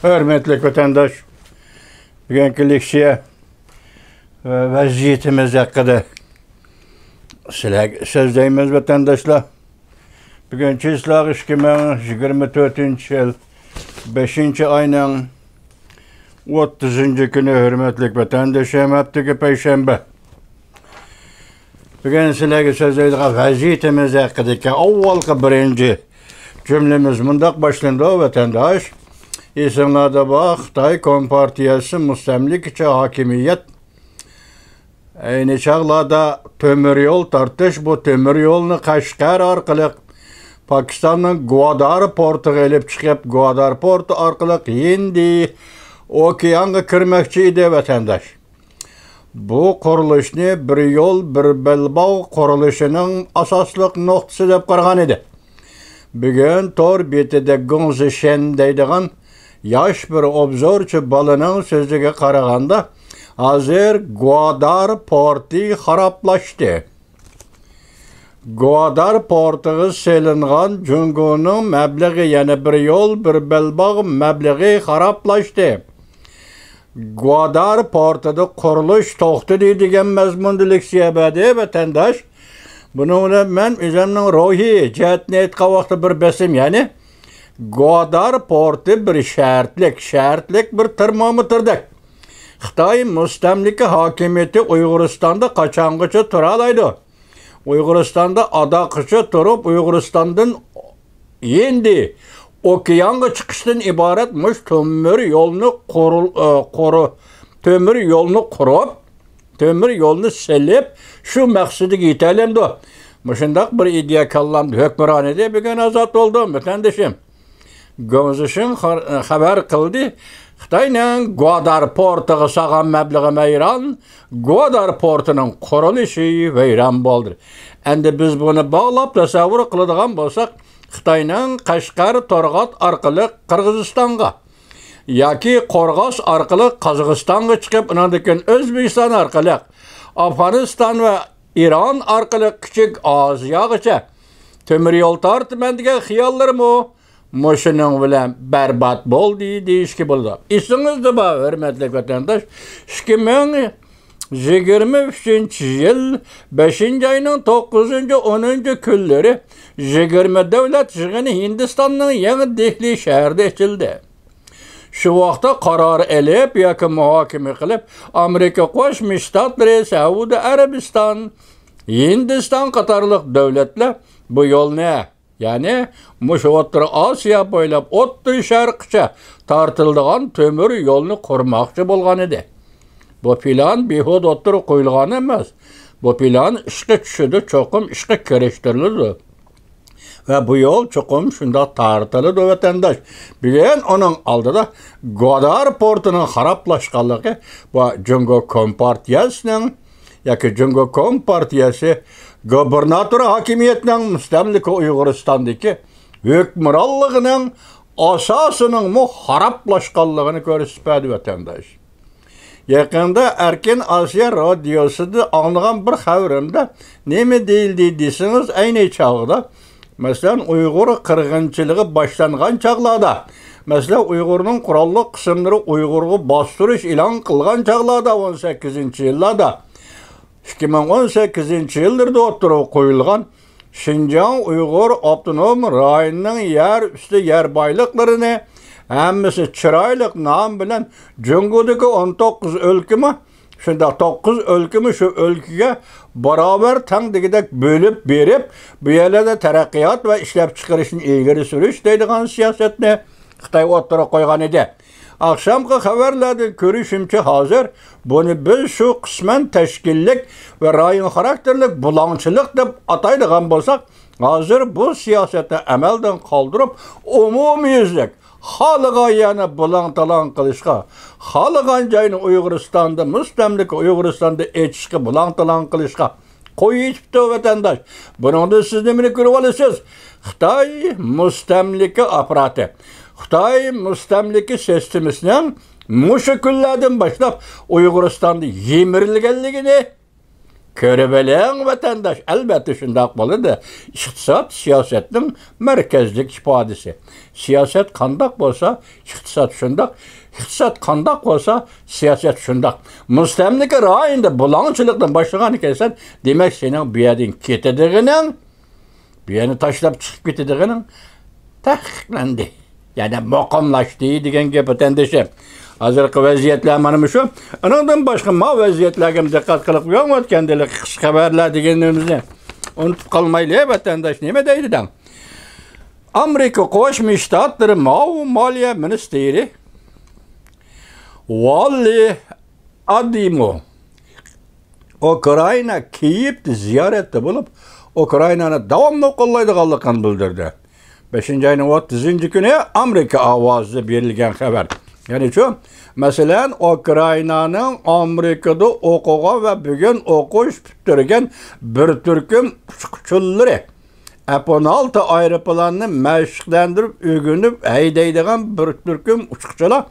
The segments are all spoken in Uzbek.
Hürmetli vatandaş, bugünkü leksiya vaziyetimiz hakkında sözdeyimiz vatandaşlar. Bugünkü islah 2024 yıl 5. ayının 30. günü hürmetli vatandaşım haftaga Perşembe. Bugün sizlerge sözdeydiği vaziyetimiz hakkındaki avvalki birinci cümlemiz mundaq başlandı vatandaş. İsimlerde bak, Xitay Kompartiyası müstemlikçe hakimiyet. Aynı çağlarda tömür yol tartış, bu tömür yolunu Kaşgar arkalık Pakistan'ın Gwadar portu gelip çıkıp Gwadar portu arkalık Hindi okeanga kirmekçiydi vatandaş. Bu kuruluşni bir yol bir belbağ kuruluşunun asaslık noktası dep qargan idi. Bugün tor betide Gongzishen deydiğin yaş bir obzorçu balının sözüge qaraganda hazır Gwadar portu haraplaştı. Gwadar portu selingan Jungo'nun məbləği yani bir yol bir belbağ məbləği haraplaştı. Gwadar portuda quruluş toxtu deydigen məzmundu leksiyabadi vatandaş. Bununla ben özümün ruhi cihetini etqa vaxtı bir besim yani Gwadar portu bir şartlik bir termometrdik. Xitay müstemlike hakimiyeti Uyguristan'da kaçangıcı turalaydı. Uyguristan'da adaqıcı turup Uyguristan'dan yendi. Okeanga çıkıştan ibaret mış tömür yolunu tömür yolunu selip şu məqsidi yitelemdi. Muşundaq bir ideya kallamdı. Hökmüranede bir gün azat oldu vatandaşım. Gongzishen haber kıldı. Xitayning Gwadar portuga sağan məbləği meyran, Gwadar portunun quruluşu veyran boldu. Endi biz bunu bağlap tasavvur qıladigan bolsak, Xitayning Qashqar Torg'at arqali Qirg'izistonga yoki Qorg'os arqali Qozog'istonga chiqib, undan O'zbekiston arqali Afg'oniston va İran arqali Kichik Oziyagacha temir yo'l tortiman degan xiyollarim o. Moşunun bilen berbat boldu deyişki buldu. İsiniz ba hürmetli vatandaş. 2023 yıl 5. ayının 9. 10. günleri 20 devlet yığını Hindistan'ın yeni Dehli şehirde açıldı. Şu vaqtda karar elip yakın muhakeme kılıp Amerika Qo'shma Shtatlar, Saudiya Arabiston, Hindiston qatorliq devletler bu yolni yani O'rta Osiyo bo'ylab O'rta Sharqcha tortildigan temir yolni qurmoqchi bo'lgan edi. Bu plan behud o'tirib qo'yilgan emas. Bu plan ishga tushdi, cho'qim ishga kirishtirildi. Ve bu yol cho'qim shunda tortildi vatandaş. Bilen onun oldida Gwadar portunun xaraplashganligi va Jungo Kompartiyasining yoki Jungo Kompartiyasi Gubernatör hakimiyetinin müstemlike Uyguristan'daki hükmürallığının asasının haraplaşkanlığını görüspedi vatandaş. Yakında Erken Asya Radyosu'da anlayan bir haberimde ne mi değildi desiniz aynı çağda. Mesela Uygur kırgınçılığı başlangan çağlarda. Mesela Uygur'un kurallı kısımları Uygur'u bastırış ilan kılgan çağlarda 18. yıllarda. 2018 yıllarda oturup koyulgan Şinjan Uygur Abdunum rayonunun yer üstü yer baylıklarını hemmisi çıraylık nam bilen Jungo'daki 19 ülkemi şunda 9 ülkemi şu ülkeye beraber tangdigidek bölüp berip bu yerlerde terakkiyat ve işlep çıkarışın ilgili sürüş deydiğen siyasetini Xitay oturup koygan idi. Akşamki haberlerde görüşümçe hazır, bunu biz şu kısmen teşkillik ve rayon karakterlik bulançılık deyip ataydıgan bolsak, hazır bu siyaseti emelden kaldırıp umumiyizlik, halıga yani bulantalan kılışka, halıgan cayını Uyguristan'da, müstemlik Uyguristan'da etişki bulantalan kılışka, koyuyordu vatandaş. Bunu da siz demini görüyorsunuz. Xitay müstemlik aparatı. Xitay müstemliki sistemisinden muşu küllerden başlap Uyguristan'da yemirilgenligini Körübelen vatandaş elbette şundak boladı. İktisat siyasetin merkezlik ifadesi. Siyaset kandak bolsa iktisat şundak. İktisat kandak bolsa siyaset şundak. Müstemlike rayında bulançılıktan başlayan eken demek senin bir yerden ketediğinin bir yerini taşlap çıkıp ketediğinin tahkiklendi. Yani mukamlaştığı degen gep vatandaşım. Hazırkı vaziyetler manımı şu. Ondan başka ma vaziyetlerge dikkat kılıp yok kendileri kısa haberler degenlerimizni unutup kalmaylı vatandaş neme deydi dan. Amerika Qo'shma Shtatlari Moliya ministri Valli Adimov Ukrayna Kiyev'de ziyaretde bulup Ukrayna'nı davamlı qo'llaydiganligini bildirdi. 5-ayning 30 kuni Amerika ovozida berilgan xabar. Yani şu, mesela Ukrayna'nın Amerika'da okuğa ve bugün okuş bitirgen bir türküm uçukçuları F-16 aeroplanını meşgullendirip, ügünüp, heydeydiğen bir türküm uçukçular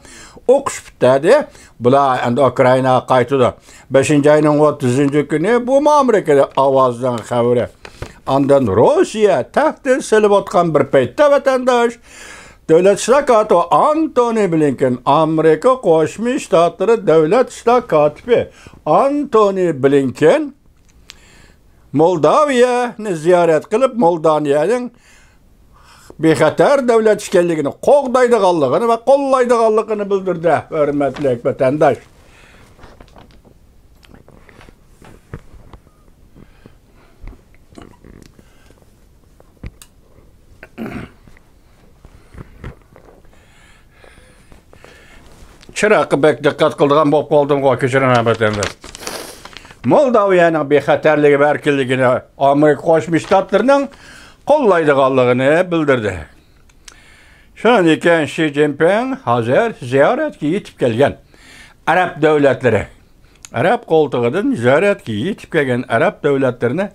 okuş bitirdi. Bula endi Ukrayna'ya qaytıdı. 5-ayning 30 günü bu Amerika'da avazdan haberi. Ondan Rusya tahdid silib otgan bir paytda vatandaş Devlet İşler Katibi Antony Blinken, Amerika Qo'shma Shtatlari Devlet İşler Katibi Antony Blinken Moldoviyani ziyorat qilib, Moldoviyning bexatar davlat ekanligini, qo'g'daydiganligini va qo'llaydiganligini bildirdi. Hurmatli vatandaş. Çırakı bek dikkat kıldığım bop oldum o keçiren vatandaş. Moldoviyaning bexatarligi va erkinligini Amerika Qo'shma Shtatlarining qo'llaydiganligini bildirdi. Shundan ekan Xi Jinping hozir ziyoratga yetib kelgan Arab davlatlari, Arab qo'ltig'idan ziyoratga yetib kelgan Arab davlatlarini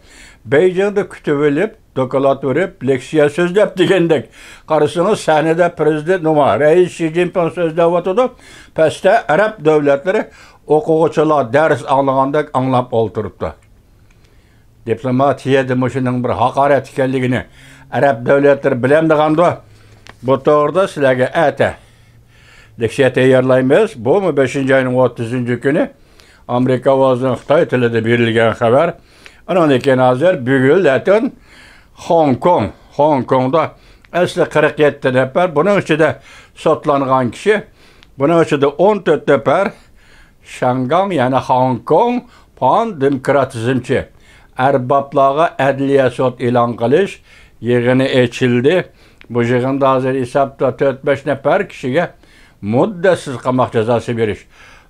Beijingda kutib olib, doklad verib, leksiya so'zlab degandek. Qarasınız sahnede prezident numa, reis Xi Jinping so'zlab o'tadi. Pastda Arab davlatlari o'quvchilar ders anlagandek anglab o'tiribdi. Diplomatiyada mushuning bir haqorat ekanligini Arab davlatlari bilamdiganda bu to'g'rida sizlarga ata leksiya tayyorlaymiz. Bu 5-ayning 30 kuni Amerika ovozining Xitoy tilida berilgan xabar. Ondan keyin hozir bugun latin Hong Kong'da asli 47 nafar, bunun içinde sotlangan kişi, bunun içinde 14 nafar Shangang yani Hong Kong pan demokratizmchi arboblarga adliya sot e'lon qilish yig'ini ochildi. Bu yig'inda hozir hisobda 4-5 nafar kishiga muddatsiz qamoq jazosi berish.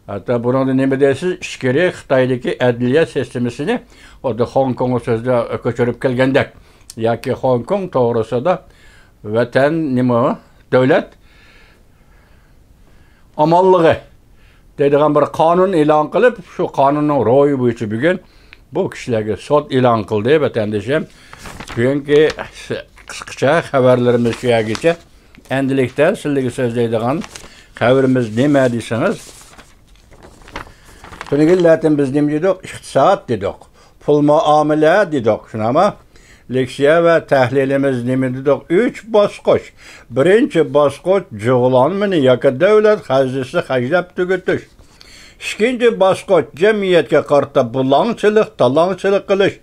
Hatta bunun nima deysiz, ichkari Xitoydagi adliya sistemasini o'zi Hong Kong so'zda ko'chirib kelgandek. Yoki Hong Kong to'g'risida vatan nima davlat amonligi deydigan bir qonun e'lon qilib, shu qonunning ro'yi bo'yicha bugun bu kishilarga sud e'lon qildi vatandoshim. Bugungi qisqacha xabarlarimiz shu yergacha. Endilikda sizlarga so'zlaydigan xabarimiz nima desangiz, Tünigilletin biz nima dedik? İqtisad dedik. Pul muamele dedik. Şunama leksiya ve tahlilimiz nima dedik? 3 bosqich. Birinchi bosqich jug'lanmani yoki davlat xarjisi xajlab tugutish. Ikkinchi bosqich jamiyatga qarta bulangchilik, talangchilik qilish.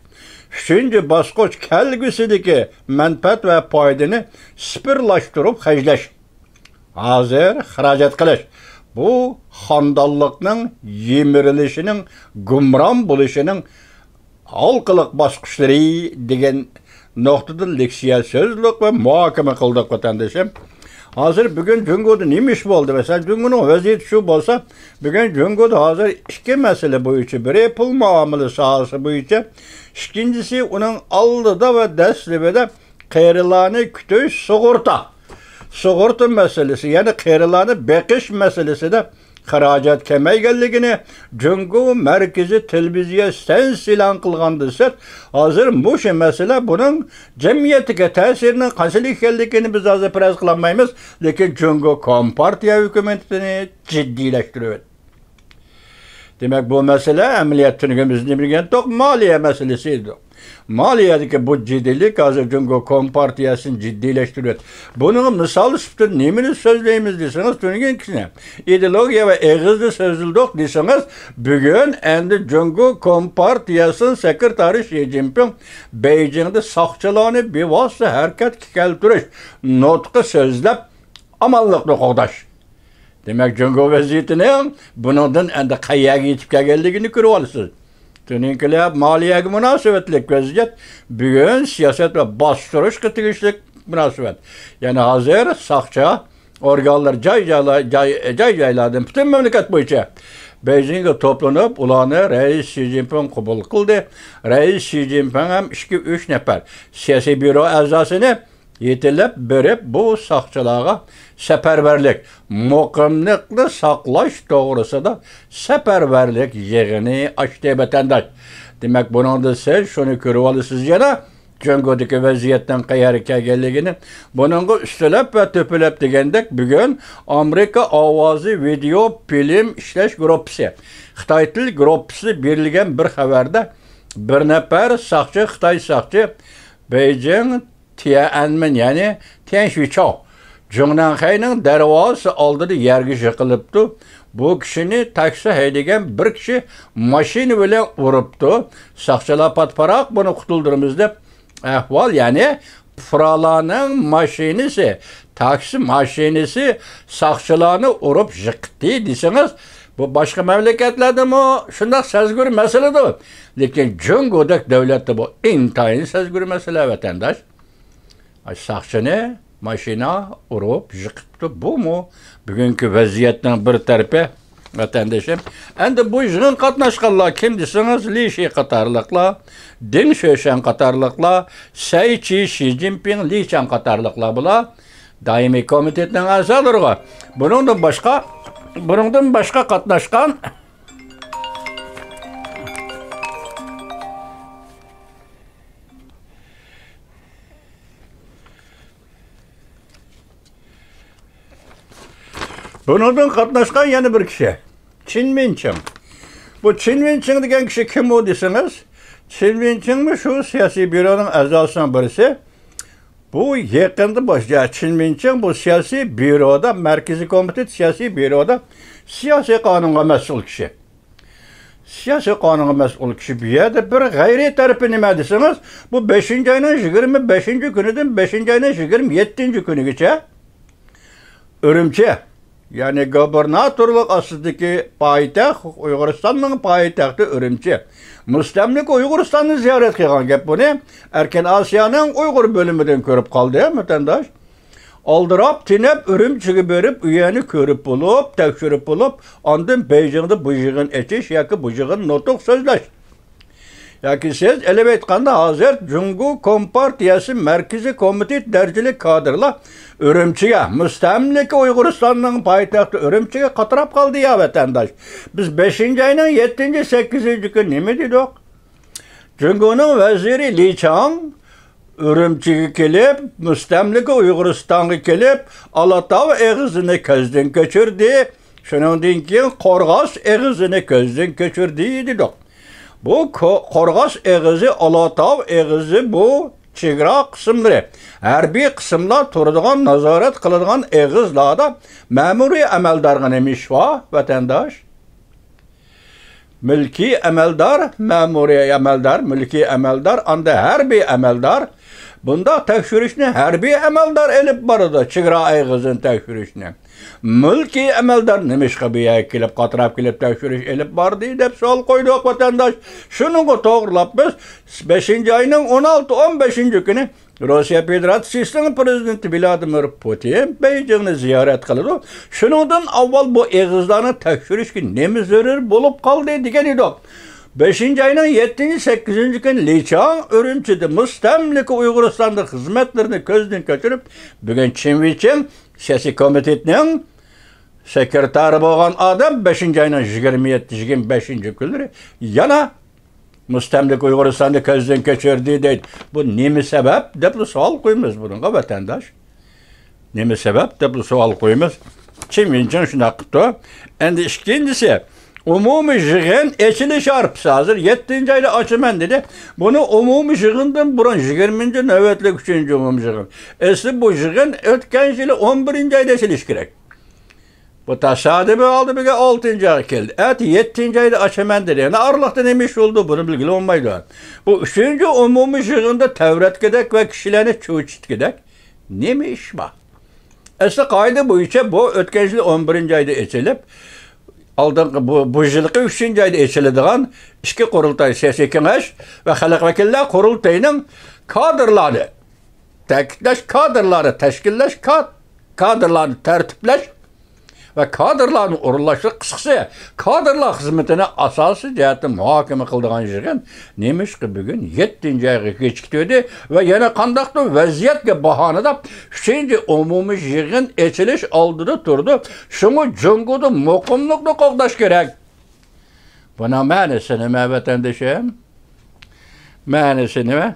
Üçüncü bosqich kelgusidagi manfaat va foydani spirlashtirib xajlash. Hozir xarajat qilish. Bu xandallıqning yemirilishinin, gumron bo'lishinin halqiliq bosqichlari degan nuqtadan leksiya so'zlik va muhokama qildik vatandoshim. Hozir bugun Jungo'da nima ish bo'ldi? Masalan, Jungo'ning vaziyati shu bo'lsa, bugun Jungo'da hozir ikki masala bo'yicha, biri pul muomala sohasi bo'yicha, ikkinchisi uning oldida va dastlabida qayrilani kutish sug'urta meselesi, yani qayrilani beqish meselesida xarajat kamayganligini Jungo markaziy televiziya stansiyasi e'lon qilganda hozir bu masala buning jamiyatiga ta'sirining qanchalik ekanligini biz hozir faraz qilolmaymiz, lekin Jungo kompartiya hukumatini jiddiylashtiradi. Demek bu mesele emniyet tünümüzün bilgen tok maliye meselesiydi. Maliyedeki bu ciddilik hazır Cumhur Kompartiyasını ciddileştiriyor. Bunun misal üstü nemini sözleyimiz deseniz tünügen kişine. İdeologiya ve eğizli sözlülük deseniz bugün endi Cumhur Kompartiyasının sekreteri Xi Jinping Beijing'de sakçılığını bir vasıta hareket keltiriş notku sözlep amallıklı qoğdaş. Demek Cumhur vaziyetinin bunundan endi qayyaga yetip kelganligini ko'rib olasiz. Tününkiler maliyeye münasebetlik vaziyet bugün siyaset ve bastırış tegishlik münasebet. Yani hazır sakça organlar cay-caylardan bütün memleket boyunca Beijing'e toplanıp ulanı Reis Xi Jinping kabul kıldı. Reis Xi Jinping hem 2-3 nefer siyasi büro azasını yetilip berip bu sakçılığa seferberlik, muqimlikni saqlash to'g'risida seferberlik yig'ini ochdi vatandosh. Demak, buningda siz shuni ko'rib olasiz yana Cungudagi vaziyatdan qayerga kelganligini. Buningga ustilab va to'pilab degandek bugun Amerika ovozi video film ishlash gruppasi, Xitoy til gruppasi berilgan bir xabarda bir nafar saqchi, Xitoy saqchi Beijing Tiananmen yani Tiananmen Zhongnanxayning darvozasi oldida yerga yiqilibdi. Bu kishini taksi haydagan bir kishi mashina bilan uribdi. Saqchilar patparaq buni qutuldiramiz deb ahvol, ya'ni fuqarolarning mashinasi, taksi mashinasi saqchilarni urib yiqitdi desangiz, bu boshqa mamlakatlardami shunday sezgur masaladir. Lekin Jungodek davlatda bu intayin sezgur masala vatandosh. Saqchini maşina urup yıkıptı. Bu mu? Bugünkü vaziyetden bir tarafa vatandaşım. Endi bu yığın katnaşkanlar kim deseniz Li Shi qatarlıqlar, Deng Xuexiang qatarlıqlar, Tsai Xi Jinping, Li Qiang qatarlıqlar bular daimi komitetinin a'zolari. Bundan başka katnaşkan Bundan katnaşkan yeni bir kişi. Qin Minqing. Bu Qin Minqing degan kişi kim o deseniz? Qin Minqing mi şu siyasi büronun azasından birisi? Bu yakında başlayan Qin Minqing bu siyasi büroda, Merkezi Komitet siyasi büroda siyasi kanunga mesul kişi. Siyasi kanunga mesul kişi bir yerde bir gayri tarafı nime deseniz? Bu 5. ayının 25. günüdün 5. ayının 27. günü geçe Ürümçi. Yani gubernatörlük aslındaki payitaxt, Uyg'uristonning payitaxti Ürümçi. Müstemlik Uyg'uristonni ziyorat qilgan gap buni. Erkin Osiyoning Uyg'ur bölümünden ko'rib qoldi, vatandosh. Oldirab, tinib, Ürümchiga berib, uyani ko'rib bo'lib, tekshirib bo'lib, ondan Beijingda bu yig'in etish yoki bu yig'in nutq so'zlash. Yoki siz elib aytganda hozir Cumhur Kompartiyasi Merkezi Komitet darajalik kadrlar Ürümchiga, mustamlika Uyg'uristonning poytaxti Ürümchiga qatirab qoldi ya vatandosh. Biz 5. ayning 7. 8. kun nima dedik? Cumhurning vaziri Li Qiang Ürümchiga kelib, mustamlika Uyg'uristonga kelib, Alatau eg'izini ko'zdan kechirdi. Shuningdan keyin Qo'rg'os eg'izini ko'zdan kechirdi dedik. Bu Qo'rg'os eg'izi, Alatau eg'izi bu chegara qismlari. Harbiy qismlar turadigan, nazorat qiladigan eg'izlarda ma'muriy amaldorga nemish va vatandosh. Mulkiy amaldor, ma'muriy amaldor, mulkiy amaldor, anda harbiy amaldor. Bunda tekshirishni harbiy amaldor elib boradi, chegara eg'izini tekshirishni. Mulkiy amaldor nimishqa bu yerga kelib, qatirab kelib tekshirish elib bordi deb savol qo'ydik vatandosh. Shuningga to'g'rilab biz 5. ayning 16-15 kuni Rossiya Federatsiyasining prezidenti Vladimir Putin Beijingni ziyorat qildi. Shuningdan avval bu eg'izlarni tekshirishga nima zarur bo'lib qoldi degan edik. 5. ayının 7. 8. gün Li Qiang Ürümçi'de mustamlika Uyg'uristonda xizmatlarini ko'zdan kechirib, bugün Qin Minqing siyasi komitetning sekretari bo'lgan odam 5. ayının 27-25 kunlari yana mustamlika Uyg'uristonni ko'zdan kechirdi deydi. Bu nima sabab deb savol qo'yamiz bunga vatandosh. Nima sabab deb savol qo'yamiz. Qin Minqing shunday qildi. Endi ikkinchisi Umumi yığın eçiliş arpısı hazır 7. ayda açıman dedi. Bunu umumi yığından buran 20. nöbetlik 3. umumi yığın. Esli bu yığın ötken yılı 11. ayda eçiliş gerek. Bu tasadübi aldı bir 6. ay geldi. Evet 7. ayda açıman dedi. Yani arlıqda neymiş oldu bunu bilgili olmaydı. Bu 3. umumi yığında tevret gedek ve kişilerini çuğçit gedek. Neymiş bak. Esli kaydı bu içe bu ötken yılı 11. ayda eçilip aldın bu yılki 3. ayda eçiladigan iki qurultay siyasi kengash ve xalq vakillar qurultayının kadrları ta'kidlash kadrları tashkillash kadrlarni tertiplash ve kadrlarni o'rinlashtirish qisqasi kadrlar xizmatini asosiy jihatdan muhokama qiladigan yig'in nemishki bugun 7. ayga kechikdi ve yana qandaqdir vaziyatga bahonada 3. umumiy yig'in echilish oldida turdi. Shuni Jungoda muqimlikni qo'g'dash kerak. Buna ma'nosi nima vatandoshim? Ma'nosi nima?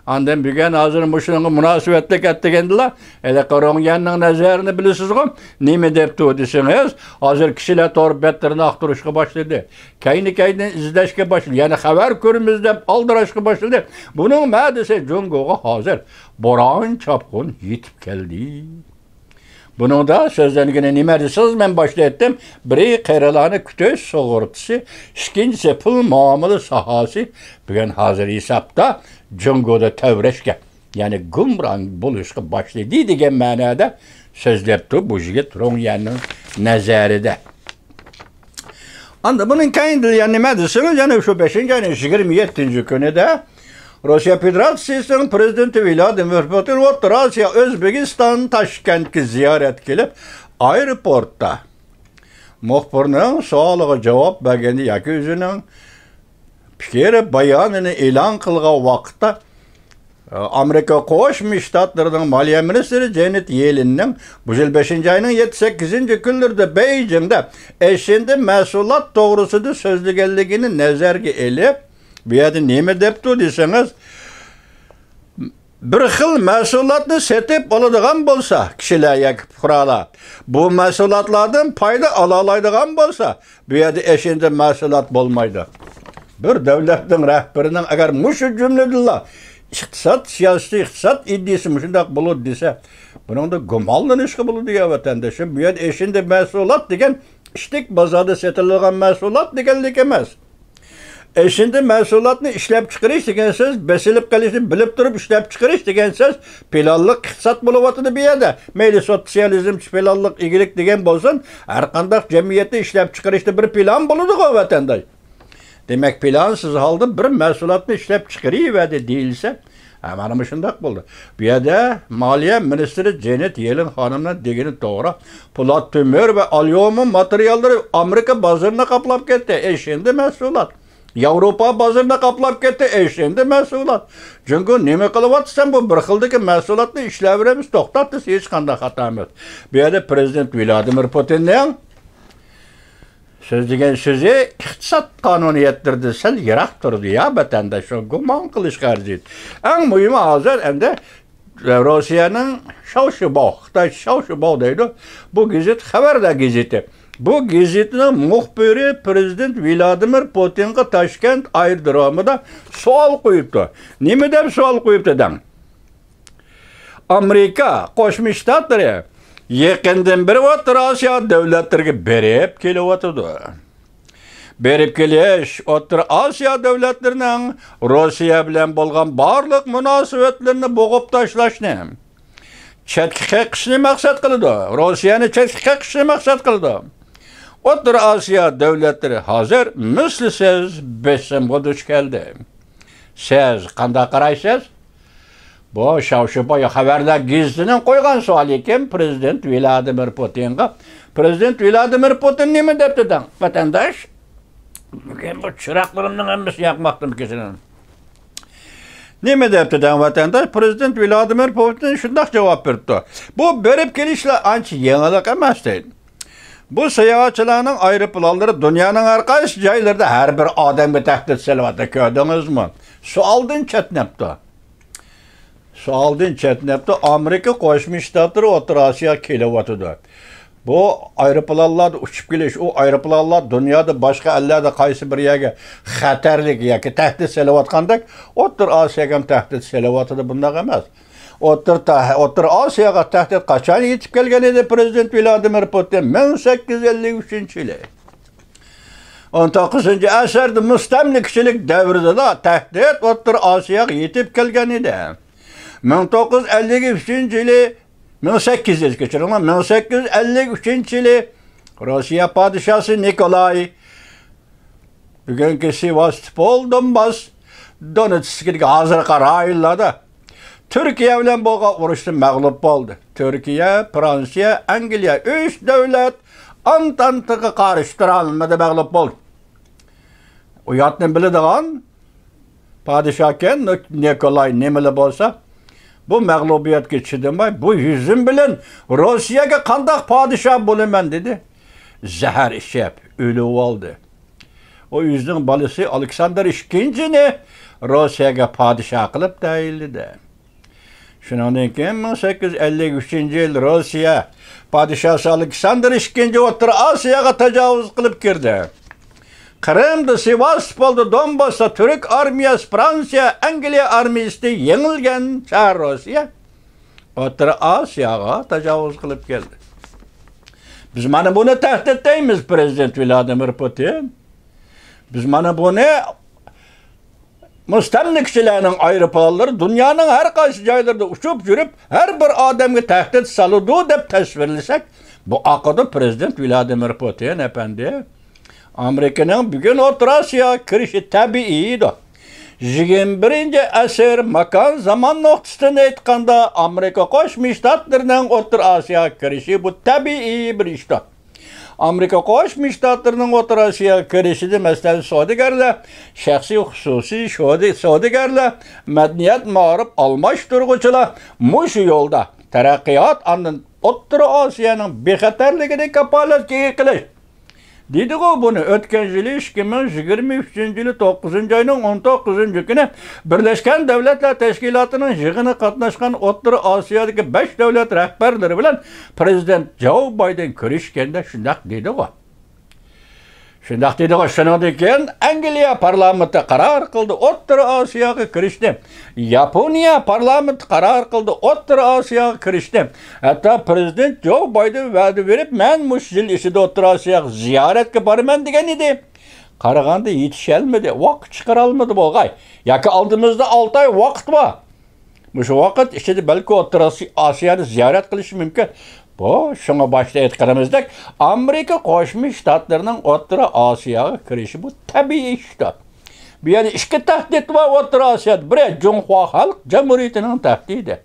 Andan bugün hazır muşunga münasebetlik ettigendiler. Ele Qaronyanning nazarini bilesiz-ku. Nima depti deseniz, hazır kişiler torbetlerini aqtırışga başladı. Kayni izlashga başladı. Yani xabar ko'rimiz deb aldirashga başladı. Bunun ma'nosi Jungoga hazır boran chapqun yetib keldi. Bunun da sözlerine nima desiz men başta ettim. Biri qeyralarni kütöz sug'urtisi, ikkinchisi pul muomala sohasi bugün hazır hesapda Jungoda tevreşke yani gumran buluşqa başladı degan ma'noda so'zlabdi bu yigit Ronyanning nazarida. Anda bunun kendi yani nima desiniz yani şu 5. ayın 27. kunida Rusya Federatsiyasining prezidenti Vladimir Putin O'rta Osiyo O'zbekiston Toshkentga ziyorat kelib aeroportda muxbirning savoliga javob berganda yoki o'zining fikri bayonini e'lon qilgan vaqtda Amerika Qo'shma Shtatlarining Moliya ministri Janet Yellenning bu yil 5. ayning 7-8 kunlarida Beijingda eşinde mahsulot to'g'risida so'zlaganligini nazarga elib bu yerda nima debdi deseniz bir xil mahsulotni setib oladigan bo'lsa kishilar yoki fuqarolar bu mahsulotlardan foyda ola oladigan bo'lsa bu yerda eşinde mahsulot bo'lmaydi. Bir davlatning rahbarining agar mushu jumladilla iqtisod siyosiy iqtisod iddiasi shundoq bo'ladi desa buningda gumonlanishga bo'ladi ya vatandoshim. Bu yerda eşinde mahsulot degan ishlik bozorda sotiladigan mahsulot deganlik emas. Eşinde mahsulotni ishlab chiqarish degan so'z besilib qolishni bilib turib ishlab chiqarish degan so'z planliq iqtisod bo'layotdi bu yerda. Mayli sotsializm, planliq igilik degan bo'lsin, har qanday jamiyatda ishlab chiqarishda bir plan bo'ladi-ku vatandosh. Demek plansız halda bir mahsulotni ishlab chiqaraverdi deyilsa, mana shundoq bo'ldi. Bu yerda Moliya ministri Janet Yellen xonimning degani to'g'ri. Po'lat temir va alyumin materiallari Amerika bozorini qoplab ketdi. Endi mahsulot Yevropa bozorini qoplab ketdi. Endi mahsulot. Chunki nima qilyapsan bu bir xildagi mahsulotni ishlayveramiz, to'xtatdi, hech qanday xato emas. Bu yerda prezident Vladimir Putinning söz degan so'zi iqtisod qonuniyatdir sal yiroq turdi ya vatandosh shu gumon qilish arziydi. Eng muhimi hozir endi Rossiyaning Xitoy Shoushubao deydi. Bu gazet xabarda gazeti. Bu gazetning muxbiri prezident Vladimir Putinga Toshkent aerodromida savol qo'yibdi. Nima deb savol qo'yibdi dam? Amerika Qo'shma Shtatlari yaqindan beri O'rta Osiyo davlatlariga berib kelyotdi. Berib kelish O'rta Osiyo davlatlarining Rossiya bilan bo'lgan barliq munosabatlarni bo'g'ib tashlashni, chetga qaqishni maqsad qiladi. Rossiyani chetga qaqishni maqsad qiladi. O'rta Osiyo davlatlari hozir mislsiz besimga duch keldi. Siz qanday qaraysiz? Bu Shoushubao xabarda gazetining qo'ygan savoli ekan prezident Vladimir Putinga. Prezident Vladimir Putin nima debdi dan? Vatandosh, bugun bu chiroqlarimning hammasi yoqmoqdim kechirin. Nima debdi dan vatandosh? Prezident Vladimir Putin shunday javob berdi. Bu berib kelishlar ancha yangilik emas deydi. Bu sayohatchilarning aeroplanlari dunyoning har qaysi joylarida har bir odamga tahdid solyapti, ko'rdingizmi? Savoldan chetnabdi. Savoldan chetnabdi. Amerika Qo'shma Shtatlari O'rta Osiyo kelyapti. Bu aeroplanlarda uçup kelish, o aeroplanlar dunyoda boshqa ellarda qaysi bir yerga xatarlik yoki tahdid selayotgandek, O'rta Osiyoga ham tahdid selayotdi, bunday emas. O'rta Osiyoga tahdid qachon yetib kelgan edi prezident Vladimir Putin 1853-yili. 19-asrda mustamlikachilik davrida tahdid O'rta Osiyoga yetib kelgan edi. 1953-yili 1853-yili Rossiya padişahı Nikolay bugünkü Sivastopol, Donbas, Donetsk'deki hazırki rayonlarda Türkiye bilen boğa urushda mag'lub bo'ldi. Türkiye, Fransiya, Angliya 3 davlat Antantaga qarshi tura olmadi, mag'lub bo'ldi. Uyatni biladigan padişahken Nikolay nemeli bo'lsa, bu mag'lubiyatga chidamay, bu yüzüm bilen Rossiyaga qanday padişah bo'laman dedi. Zahar ishab o'lib oldi. O yüzden balası Alexander II Rossiyaga padişah qilib tayinladi. Shundan keyin 1853-yil Rossiya padişahı Alexander II O'rta Osiyoga tajovuz qilib kirdi. Kırım'da, Sivastopol'da, Donbass'ta Türk armiyası, Fransiya, Angliya armiyası yengilgen şahar Rossiya O'rta Osiyoga tajovuz qilib keldi. Biz mana buni tahdidlaymiz prezident Vladimir Putin. Biz mana buni mustamlikachilarning aeroplanlari dunyoning har qaysi joylarida uchib yurib, har bir odamga tahdid soladi deb tasvirlasak, bu aqida prezident Vladimir Putin efendi. Amerika'nın bugün O'rta Osiyoga kirishi tabiiydir. 21-asr makan zaman noktasını aytganda Amerika Qo'shma Shtatlarining O'rta Osiyoga kirishi bu tabiiy bir ishdir. Amerika Qo'shma Shtatlarining O'rta Osiyoga kirishida masalan savdogarlar, shaxsiy xususiy savdogarlar, madaniyat ma'rif almashtiruvchilar mushu yo'lda taraqqiyot andan O'rta Osiyoning bexatarligini kapolatga qilish. Dedi o bunu ötken yılı 2023-yılı 9. ayının 19. günü Birleşken Devletler Teşkilatı'nın yığını katlaşkan O'rta Osiyo'daki 5 devlet rehberleri bilen Prezident Joe Biden görüşkende şundak dedi o. Şundan keyin Angliya parlamenti qaror qildi, O'rta Osiyoga kirishdi. Yaponiya parlamenti qaror qildi, O'rta Osiyoga kirishdi. Hatto prezident Joe Biden va'da berib, men mush yil ichida O'rta Osiyoga ziyoratga boraman degan edi. Qaraganda yetisholmadi, vaqt chiqara olmadi bo'lg'ay. Yoki oldimizda 6 oy vaqt bor. Mushu vaqt ichida balki O'rta Osiyoni ziyorat qilish mumkin. Bu, şuna başta aytganimizdek, Amerika Qo'shma Shtatlarining O'rta Osiyoga kirishi bu tabiiy ishdir. Bu yana ikki tahdid bor O'rta Osiyoda. Biri Junxo Xalq Jamhuriyatining tahdidi.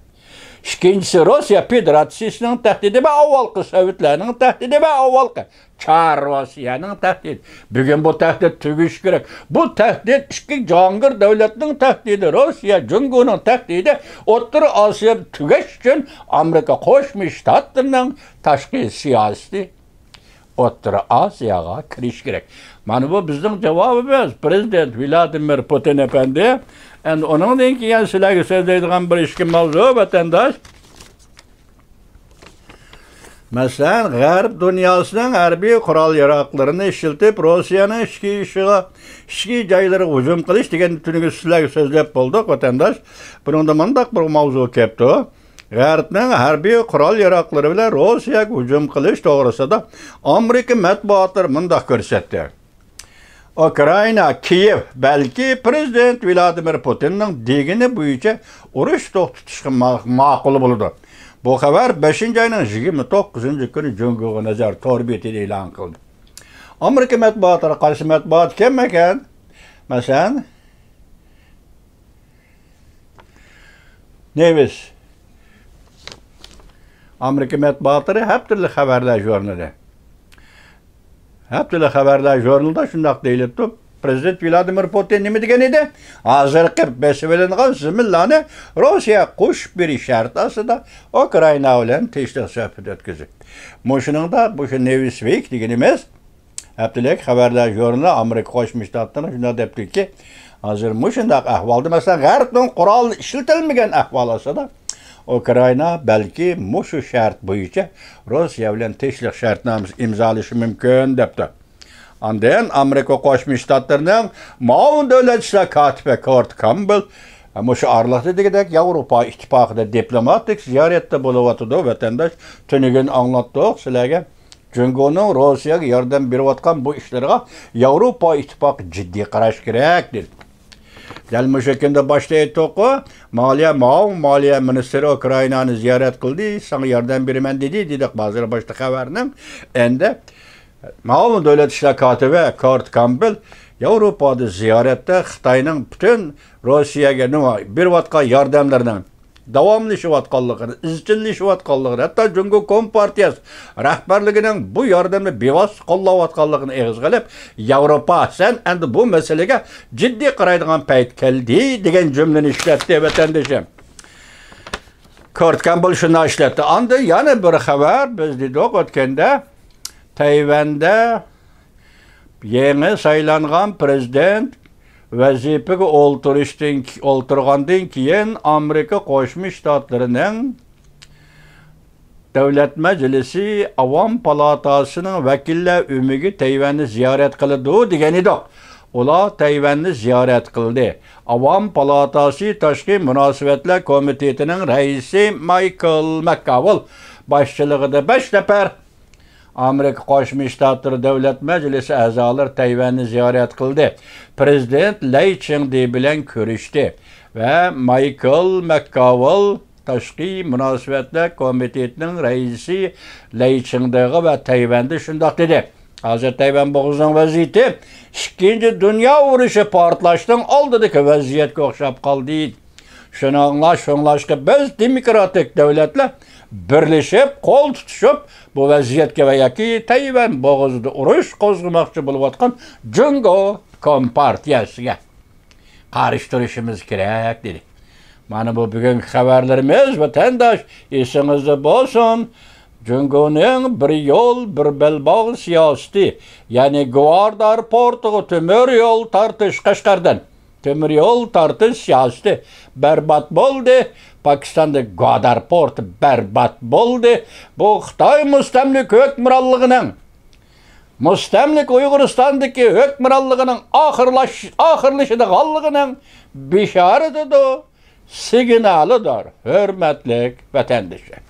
İkincisi Rossiya Federatsiyasining tahdidi va avvalgi Sovetlarning tahdidi va avvalgi Çar Rossiyaning tahdidi. Bugun bu tahdid tugish kerak. Bu tahdid ikki jangir davlatning tahdidi, Rossiya Jungoning tahdidi. O'rta Osiyo tugash uchun Amerika Qo'shma Shtatlarining tashqi siyosati O'rta Osiyoga kirish kerak. Mana bu bizning javobimiz prezident Vladimir Putin efendi. Endi onundan keyin sizlarga so'zlaydigan bir ishki mavzu vatandosh. Masalan, G'arb dunyosining harbiy qurol-yarog'larini ishlatib Rossiyaning ichki joylariga hujum qilish degan tunuga sizlarga so'zlab bo'ldik vatandosh. Bunda mundaq bir mavzu kelibdi. G'arbning harbiy qurol-yarog'lari bilan Rossiyaga hujum qilish to'g'risida Amerika matbuotlari mundaq ko'rsatdi. Ukrayna, Kiev belki prezident Vladimir Putin'ning degini bo'yicha urush to'xtatishga ma'qul bo'ldi. Bu xabar 5-ayning 29 kuni Jungoga nazar torbetida e'lon qildi. Amerika matbuotlari qarshi matbuot kim ekan? Masalan, Nevis Amerika matbuotlari hep türlü xabarlar jurnali. Hep türlü xabarlar jurnalida shundoq deyiladi. Prezident Vladimir Putin nima degan edi? Hozirgi beshilingan zimlarni Rossiya qo'shib berish sharti asosida Ukraina bilan tinchlik suhbat o'tkazdi. Mushuningda bu Nevis Week deganimiz haftalik xabarlar jurnali Amerika Qo'shma Shtatlari shunday debdiki, hozir mushundaq ahvolda masalan G'arbning qurol ishlatilmagan ahvol asosida Ukrayna belki muşu şart boyunca Rusya bilen teşvik şartnamesi imzalaşı mümkün depdi. Andan Amerika Qo'shma Shtatlarining Ma'mur davlat ishlar kotibi Kurt Campbell şu arlıqda degidek Avrupa İttifaqida diplomatik ziyoratda bo'layotdi. Vatandaş tunugin anglatdik sizlarga. Jungoning Rossiyaga yordam berayotgan bu ishlarga Avrupa İttifaqı jiddiy qarash kerak dedi. Dal bu şekilde başta aytdik, Maliya ministri Ukraynani ziyorat qildi, sana yordam beraman dedik bazıları başta xabarning. Endi Ma'mur davlat ishlar kotibi Kurt Campbell Avropada ziyoratda Xitoyning butun Rossiyaga nima berayotgan yordamlarining davomlashayotganligini, izchillashayotganligini, hatto Jungo Kompartiyasi rahbarligining bu yordamni bevosita qo'llayotganligini eg'iz qilib, Yevropa sen endi bu masalaga jiddiy qaraydigan payt keldi degan jumlani ishlatdi vatandoshim. Kurt Campbell shuni ishlatdi. Endi yana bir xabar biz dedik o'tganda Tayvanda yangi saylangan prezident vazifega o'ltirgandan keyin Amerika Qo'shma Shtatlarining Davlat Majlisi Avam palatasining vakillar umiga Tayvanni ziyorat qildi degan edi. Ular Tayvanni ziyorat qildi. Avam palatasi Tashqi munosabatlar komitetining raisi Michael McConnell boshchiligida 5 nafar Amerika Qo'shma Shtatlari Davlat Majlisi a'zolari Tayvanni ziyorat qildi. Prezident Lay Ching-te bilan ko'rishdi va Michael McConnell Tashqi munosabatlar komitetining raisi Lay Ching-te'ga va Tayvanda shundoq dedi. Hozir Tayvan bo'g'zining vaziyati Ikkinchi dunyo urushi portlashdan oldidagi vaziyatga o'xshab qoldi. Shuni anglashga biz demokratik davlatlar birlashib, qo'l tutishib, bu vaziyatga va yoki Tayvan bo'g'izida urush qo'zg'amoqchi bo'layotgan Jungo Kompartiyasiga qarshi turishimiz kerak dedi. Mana bu bugungi xabarlarimiz vatandosh esingizda bo'lsin. Jungoning bir yo'l, bir belbog' siyosati, ya'ni Gvardar portiga temir yo'l tortish Qashqardan. Temir yo'l tortish siyosati berbat bo'ldi. Pakistonda Gvardar porti berbat bo'ldi. Bu Xitoy mustamlik hukmronligining mustamlik Uyg'uristondagi hukmronligining oxirlashida qolligining bishoratidir, signalidir, hurmatli vatandoshlar.